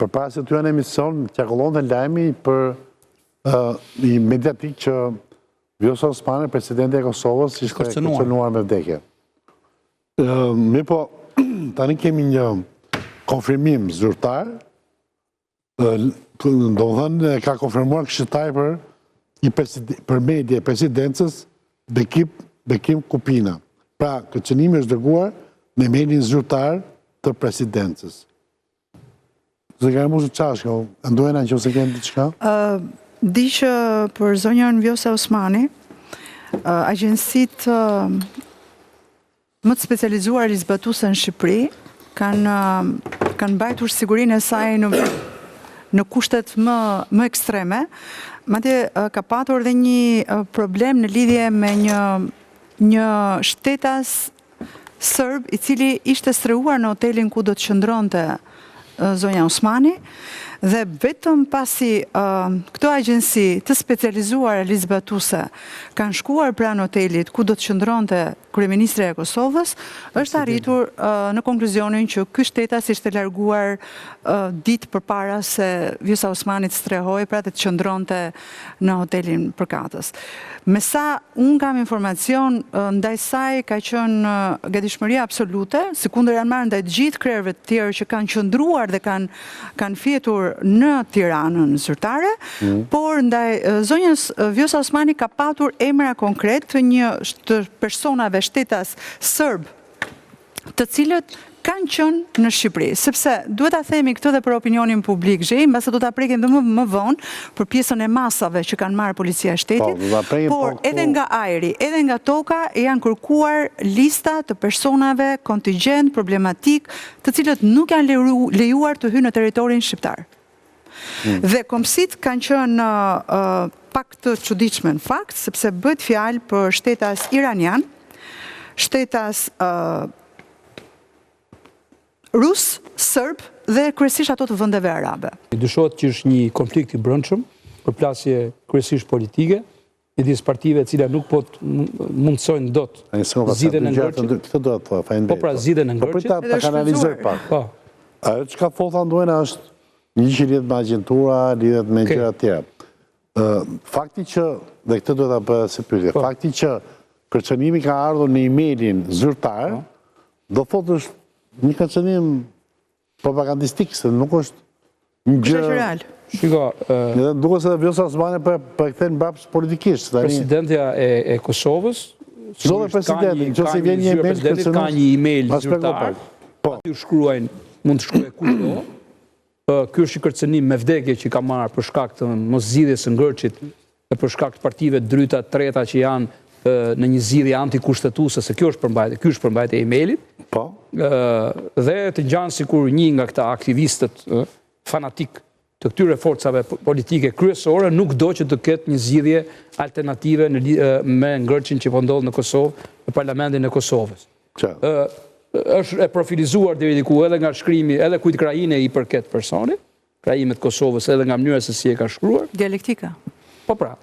Përpara se të janë emision, qarkullon dhe lajmi për i mediatik që Vjosa Osmani, presidenti e Kosovës, ishte kërcënuar me vdekje. Mi po, tani kemi një konfirmim zyrtar, do më thënë ka konfirmuar këshilltari për media e presidencës Bekim Kupina. Pra, kërcënimi është dërguar në emailin zyrtar të presidencës. Zë ka e mu shë qashko, ndojena që ose kënë diçka? Di që për zonjën Vjosa Osmani, agjensit më të specializuar i zbatuse në Shqipëri kanë bajtur sigurinë e saj në kushtet më ekstreme. Madje ka patur dhe një problem në lidhje me një shtetas sërb i cili ishte streuar në hotelin ku do të qëndronte zonja Osmani, dhe vetëm pasi këto agjensi të specializuar e lizbatuse kanë shkuar pranë hotelit ku do të qëndronte kryeministri e Kosovës, është arritur në konkluzionin që ky shtetas ishte larguar ditë përpara se Vjosa Osmani të strehoj, pra të qëndronte në hotelin përkatës. Me sa unë kam informacion, ndaj saj ka qenë gatishmëria absolute, sekundër janë marrë ndaj gjithë krerëve të tjerë që kanë qëndruar dhe kanë fjetur në Tiranën zyrtare, por ndaj zonjës Vjosa Osmani ka patur emra konkret të personave shtetas sërb, të cilët kanë qenë në Shqipëri, sepse duhet ta themi këtë dhe për opinionin publik, mbase do ta prekim dhe më vonë për pjesën e masave që kanë marrë policia e shtetit, por edhe nga ajri, edhe nga toka janë kërkuar lista të personave kontingjent, problematik, të cilët nuk janë lejuar të hyjnë në territorin shqiptar. Dhe komësit kanë qenë pak të çuditshme në fakt, sepse bëhet fjalë për shtetas iranian, shtetas rus, sërb dhe kryesisht ato të vendeve arabe. Dyshohet që është një konflikt i brendshëm, përplasje kryesisht politike, midis partive të cilat nuk po mundsojnë dot zgjidhjen e ngërçit. Këtë do të thonë, faleminderit. Po pra zgjidhjen e ngërçit. Po ta kanalizoj pak. Po. Ajo çka thotha ndoena është një që lidhet me agjentura, lidhet me gjëra të tjera. Fakti që, dhe këtë do ta bëj si pyetje, fakti që kërcënimi ka ardhur në emailin zyrtar, do thotë është një kërcënim propagandistik, se nuk është një gjë real. Shiko, duke se Vjosa Osmani për kthejnë mbrapsht politikisht. Presidentja e Kosovës, Zonë presidenti, nëse vjen një email kërcënim, ka një email zyrtar, aty shkruajnë, mund të shkruaj kudo. Ky është i kërcënim me vdekje që ka marrë për shkak të moszgjidhjes së ngërçit dhe për shkak të partive të dryta, treta që janë në një zgjidhje antikushtetuese, se ky është përmbajtja e emailit. Po. Dhe të ngjanë sikur një nga këta aktivistët fanatik të këtyre forcave politike kryesore nuk do që të ketë një zgjidhje alternative me ngërçin që po ndodh në Kosovë, në parlamentin e Kosovës. Është e profilizuar deri diku edhe nga shkrimi, edhe kujt krajine i përket personit, krajimet Kosovës, edhe nga mënyra se si e ka shkruar. Dialektika. Po pra.